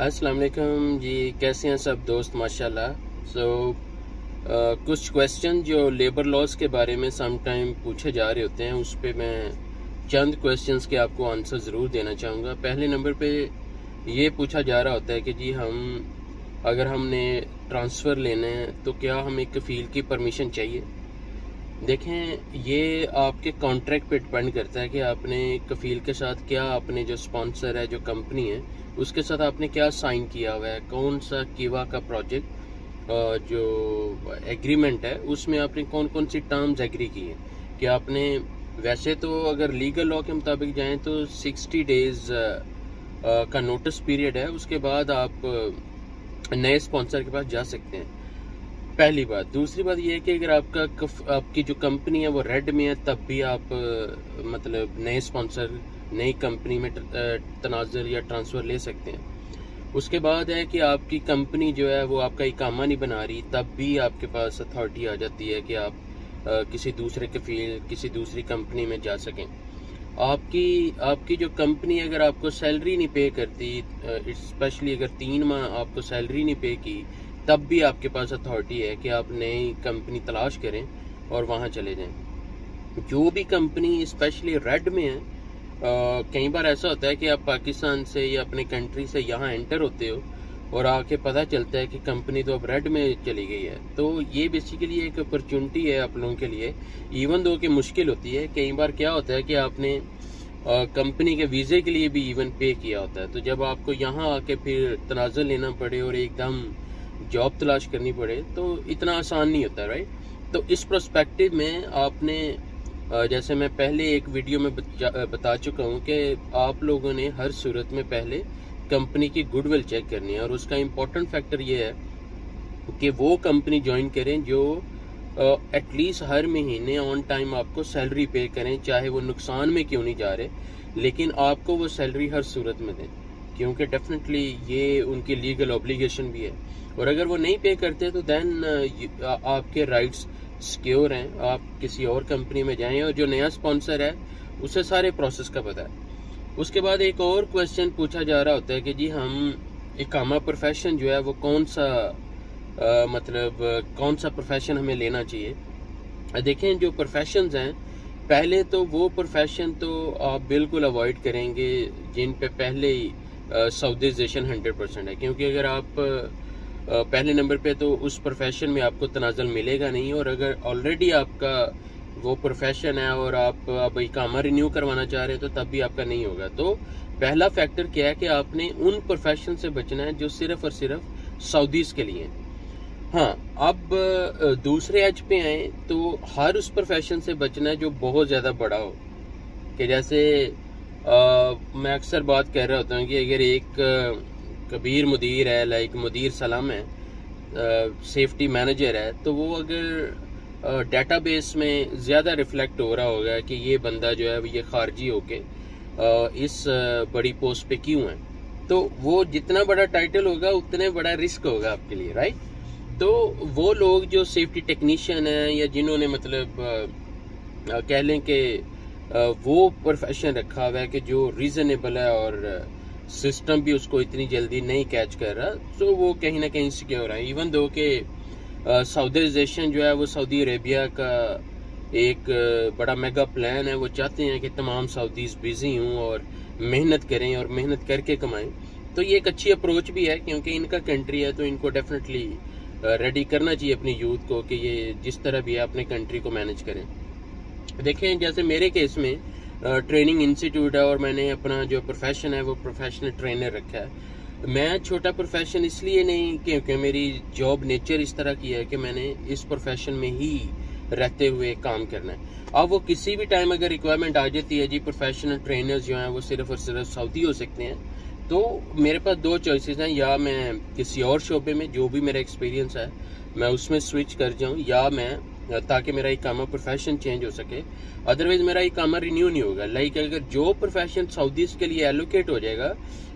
अस्सलाम वालेकुम जी, कैसे हैं सब दोस्त? माशाल्लाह। कुछ क्वेश्चन जो लेबर लॉज के बारे में सम टाइम पूछे जा रहे होते हैं, उस पर मैं चंद क्वेश्चंस के आपको आंसर ज़रूर देना चाहूँगा। पहले नंबर पे ये पूछा जा रहा होता है कि जी अगर हमने ट्रांसफ़र लेना है तो क्या हमें कफ़ील की परमिशन चाहिए। देखें, ये आपके कॉन्ट्रैक्ट पे डिपेंड करता है कि आपने कफ़ील के साथ क्या, आपने जो स्पॉन्सर है, जो कंपनी है, उसके साथ आपने क्या साइन किया हुआ है, कौन सा कीवा का प्रोजेक्ट जो एग्रीमेंट है उसमें आपने कौन कौन सी टर्म्स एग्री की हैं। कि आपने वैसे तो अगर लीगल लॉ के मुताबिक जाएं तो 60 डेज़ का नोटिस पीरियड है, उसके बाद आप नए स्पॉन्सर के पास जा सकते हैं। पहली बात। दूसरी बात यह है कि अगर आपकी जो कंपनी है वो रेड में है, तब भी आप मतलब नए स्पॉन्सर, नई कंपनी में तनाज़ुल या ट्रांसफ़र ले सकते हैं। उसके बाद है कि आपकी कंपनी जो है वो आपका इकामा नहीं बना रही, तब भी आपके पास अथॉरिटी आ जाती है कि आप किसी दूसरे कफ़ील, किसी दूसरी कंपनी में जा सकें। आपकी जो कंपनी अगर आपको सैलरी नहीं पे करती, स्पेशली अगर 3 माह आपको सैलरी नहीं पे की, तब भी आपके पास अथॉरिटी है कि आप नई कंपनी तलाश करें और वहाँ चले जाएं। जो भी कंपनी स्पेशली रेड में है, कई बार ऐसा होता है कि आप पाकिस्तान से या अपने कंट्री से यहाँ एंटर होते हो और आके पता चलता है कि कंपनी तो अब रेड में चली गई है। तो ये बेसिकली एक अपॉर्चुनिटी है आप लोगों के लिए, इवन दो कि मुश्किल होती है। कई बार क्या होता है कि आपने कंपनी के वीज़े के लिए भी इवन पे किया होता है, तो जब आपको यहाँ आके फिर तनाज़ुल लेना पड़े और एकदम जॉब तलाश करनी पड़े तो इतना आसान नहीं होता, राइट। तो इस पर्सपेक्टिव में आपने जैसे मैं पहले एक वीडियो में बता चुका हूँ कि आप लोगों ने हर सूरत में पहले कंपनी की गुडविल चेक करनी है, और उसका इम्पोर्टेंट फैक्टर ये है कि वो कंपनी ज्वाइन करें जो एटलीस्ट हर महीने ऑन टाइम आपको सैलरी पे करें, चाहे वो नुकसान में क्यों नहीं जा रहे, लेकिन आपको वो सैलरी हर सूरत में दें, क्योंकि डेफिनेटली ये उनकी लीगल ऑब्लिगेशन भी है। और अगर वो नहीं पे करते तो देन आपके राइट्स सिक्योर हैं, आप किसी और कंपनी में जाएं, और जो नया स्पॉन्सर है उसे सारे प्रोसेस का पता है। उसके बाद एक और क्वेश्चन पूछा जा रहा होता है कि जी इकामा प्रोफेशन जो है वो कौन सा प्रोफेशन हमें लेना चाहिए। देखें, जो प्रोफेशंस हैं, पहले तो वो प्रोफेशन तो आप बिल्कुल अवॉइड करेंगे जिन पे पहले ही सऊदीज़ेशन 100% है, क्योंकि अगर आप पहले नंबर पे तो उस प्रोफेशन में आपको तनाज़ुल मिलेगा नहीं, और अगर ऑलरेडी आपका वो प्रोफेशन है और आप अब इकामा रिन्यू करवाना चाह रहे हैं तो तब भी आपका नहीं होगा। तो पहला फैक्टर क्या है कि आपने उन प्रोफेशन से बचना है जो सिर्फ और सिर्फ सऊदीज़ के लिए हैं। हाँ, अब दूसरे एज पे आए तो हर उस प्रोफेशन से बचना है जो बहुत ज़्यादा बड़ा हो। कि जैसे मैं अक्सर बात कर रहा होता हूँ कि अगर एक कबीर मुदीर है, लाइक मुदीर सलाम है, सेफ्टी मैनेजर है, तो वो अगर डेटाबेस में ज़्यादा रिफ्लेक्ट हो रहा होगा कि ये बंदा जो है ये खारजी होके इस बड़ी पोस्ट पे क्यों है, तो वो जितना बड़ा टाइटल होगा उतने बड़ा रिस्क होगा आपके लिए, राइट। तो वो लोग जो सेफ्टी टेक्नीशियन हैं या जिन्होंने मतलब कह लें कि वो प्रोफेशन रखा हुआ है कि जो रीजनेबल है और सिस्टम भी उसको इतनी जल्दी नहीं कैच कर रहा, तो वो कहीं ना कहीं सिक्योर है। इवन दो कि सऊदीज़ेशन जो है वो सऊदी अरेबिया का एक बड़ा मेगा प्लान है, वो चाहते हैं कि तमाम सऊदीज़ बिजी हों और मेहनत करें और मेहनत करके कमाएं। तो ये एक अच्छी अप्रोच भी है, क्योंकि इनका कंट्री है तो इनको डेफिनेटली रेडी करना चाहिए अपनी यूथ को कि ये जिस तरह भी है अपने कंट्री को मैनेज करें। देखें, जैसे मेरे केस में ट्रेनिंग इंस्टीट्यूट है और मैंने अपना जो प्रोफेशन है वो प्रोफेशनल ट्रेनर रखा है। मैं छोटा प्रोफेशन इसलिए नहीं, क्योंकि मेरी जॉब नेचर इस तरह की है कि मैंने इस प्रोफेशन में ही रहते हुए काम करना है। अब वो किसी भी टाइम अगर रिक्वायरमेंट आ जाती है जी प्रोफेशनल ट्रेनर्स जो हैं वो सिर्फ और सिर्फ सऊदी हो सकते हैं, तो मेरे पास 2 चॉइसेस हैं, या मैं किसी और शोबे में जो भी मेरा एक्सपीरियंस है मैं उसमें स्विच कर जाऊँ, या मैं ताकि मेरा इकामा प्रोफेशन चेंज हो सके, अदरवाइज मेरा इकामा रिन्यू नहीं होगा। लाइक अगर जो प्रोफेशन सऊदीज़ के लिए एलोकेट हो जाएगा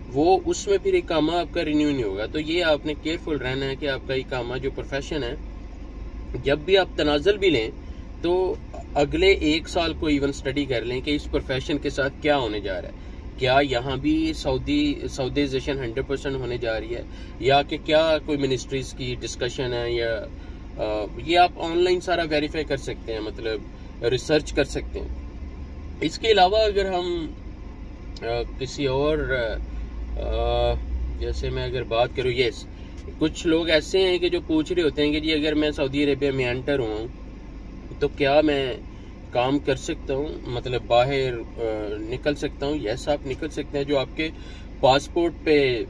वो उसमें फिर इकामा आपका रिन्यू नहीं होगा। तो ये आपने केयरफुल रहना है कि आपका इकामा जो प्रोफेशन है, जब भी आप तनाज़ुल भी लें तो अगले 1 साल को इवन स्टडी कर लें कि इस प्रोफेशन के साथ क्या होने जा रहा है। क्या यहाँ भी सऊदीजेशन 100% होने जा रही है, या कि क्या कोई मिनिस्ट्रीज की डिस्कशन है, या ये आप ऑनलाइन सारा वेरीफाई कर सकते हैं, मतलब रिसर्च कर सकते हैं। इसके अलावा अगर हम किसी और जैसे मैं अगर बात करूँ, यस, कुछ लोग ऐसे हैं कि जो पूछ रहे होते हैं कि जी अगर मैं सऊदी अरेबिया में एंटर हुआ तो क्या मैं काम कर सकता हूँ, मतलब बाहर निकल सकता हूँ। यस, आप निकल सकते हैं। जो आपके पासपोर्ट पे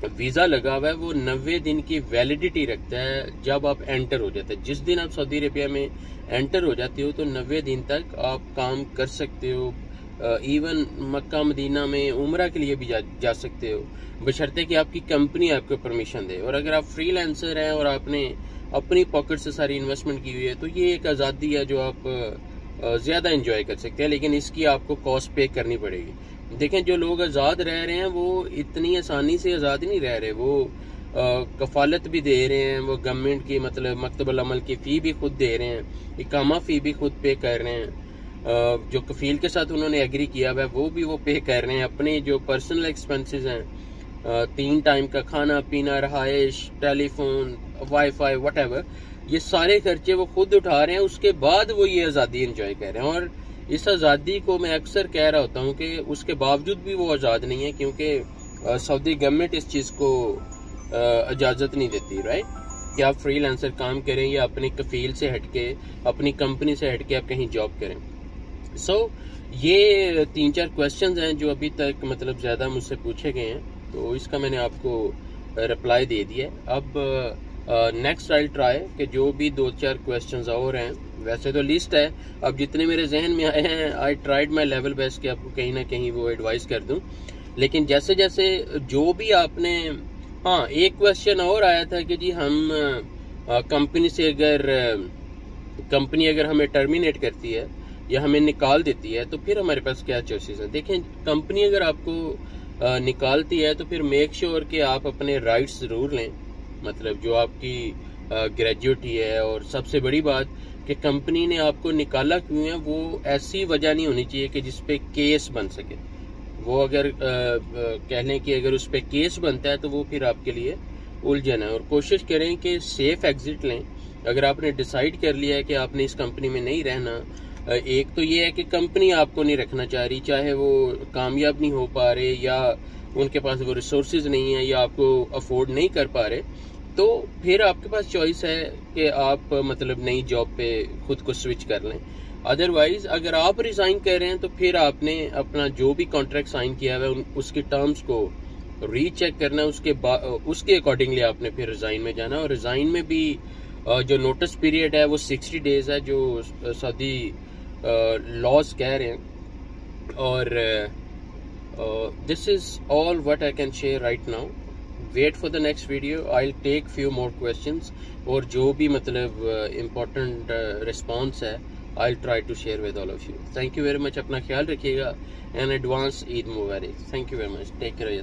वीज़ा लगा हुआ है वो 90 दिन की वैलिडिटी रखता है जब आप एंटर हो जाते हैं। जिस दिन आप सऊदी अरेबिया में एंटर हो जाते हो तो 90 दिन तक आप काम कर सकते हो। इवन मक्का मदीना में उम्रा के लिए भी जा सकते हो, बशर्ते कि आपकी कंपनी आपको परमिशन दे। और अगर आप फ्रीलांसर हैं और आपने अपनी पॉकेट से सारी इन्वेस्टमेंट की हुई है तो ये एक आज़ादी है जो आप ज़्यादा इंजॉय कर सकते हैं, लेकिन इसकी आपको कॉस्ट पे करनी पड़ेगी। देखें, जो लोग आज़ाद रह रहे हैं वो इतनी आसानी से आज़ाद नहीं रह रहे, वो कफालत भी दे रहे हैं, वो गवर्नमेंट की मतलब मकतबुल अमल की फ़ी भी खुद दे रहे हैं, इकामा फ़ी भी खुद पे कर रहे हैं, जो कफील के साथ उन्होंने एग्री किया हुआ है वो भी वो पे कर रहे हैं। अपने जो पर्सनल एक्सपेंसेस हैं, 3 टाइम का खाना पीना, रहाइश, टेलीफोन, वाईफाई, व्हाटएवर, ये सारे खर्चे वो खुद उठा रहे हैं। उसके बाद वो ये आज़ादी एंजॉय कर रहे हैं। और इस आज़ादी को मैं अक्सर कह रहा होता हूँ कि उसके बावजूद भी वो आज़ाद नहीं है, क्योंकि सऊदी गवर्नमेंट इस चीज़ को इजाज़त नहीं देती, राइट, कि आप फ्रीलांसर काम करें या अपनी कफील से हटके, अपनी कंपनी से हटके आप कहीं जॉब करें। ये 3-4 क्वेश्चंस हैं जो अभी तक मतलब ज़्यादा मुझसे पूछे गए हैं, तो इसका मैंने आपको रिप्लाई दे दिया है। अब नेक्स्ट आई ट्राई कि जो भी 2-4 क्वेश्चंस और हैं, वैसे तो लिस्ट है, अब जितने मेरे जहन में आए हैं I tried my level best कि आपको कहीं ना कहीं वो एडवाइस कर दूं। लेकिन जैसे जैसे जो भी आपने, हाँ, एक क्वेश्चन और आया था कि जी हम कंपनी से कंपनी अगर हमें टर्मिनेट करती है या हमें निकाल देती है तो फिर हमारे पास क्या चॉइसेस हैं। देखें, कंपनी अगर आपको निकालती है तो फिर मेक श्योर कि आप अपने राइट्स ज़रूर लें, मतलब जो आपकी ग्रेजुएटी है। और सबसे बड़ी बात कि कंपनी ने आपको निकाला क्यों है, वो ऐसी वजह नहीं होनी चाहिए कि जिसपे केस बन सके। वो अगर कह लें कि अगर उस पर केस बनता है तो वो फिर आपके लिए उलझन है। और कोशिश करें कि सेफ एग्जिट लें। अगर आपने डिसाइड कर लिया है कि आपने इस कंपनी में नहीं रहना, एक तो ये है कि कंपनी आपको नहीं रखना चाह रही, चाहे वो कामयाब नहीं हो पा रहे या उनके पास वो रिसोर्सेज नहीं है या आपको अफोर्ड नहीं कर पा रहे, तो फिर आपके पास चॉइस है कि आप मतलब नई जॉब पे खुद को स्विच कर लें। अदरवाइज अगर आप रिजाइन कर रहे हैं तो फिर आपने अपना जो भी कॉन्ट्रैक्ट साइन किया है उसके टर्म्स को रीचेक करना है, उसके अकॉर्डिंगली आपने फिर रिजाइन में जाना। और रिजाइन में भी जो नोटिस पीरियड है वो 60 डेज है, जो सऊदी लॉज कह रहे हैं। और this is all what I can share right now. Wait for the next video, I will take few more questions, और जो भी मतलब इम्पोर्टेंट रिस्पॉन्स है I will try to share with all of you. Thank you very much, अपना ख्याल रखिएगा, and advance Eid मुबारक। Thank you very much, take care.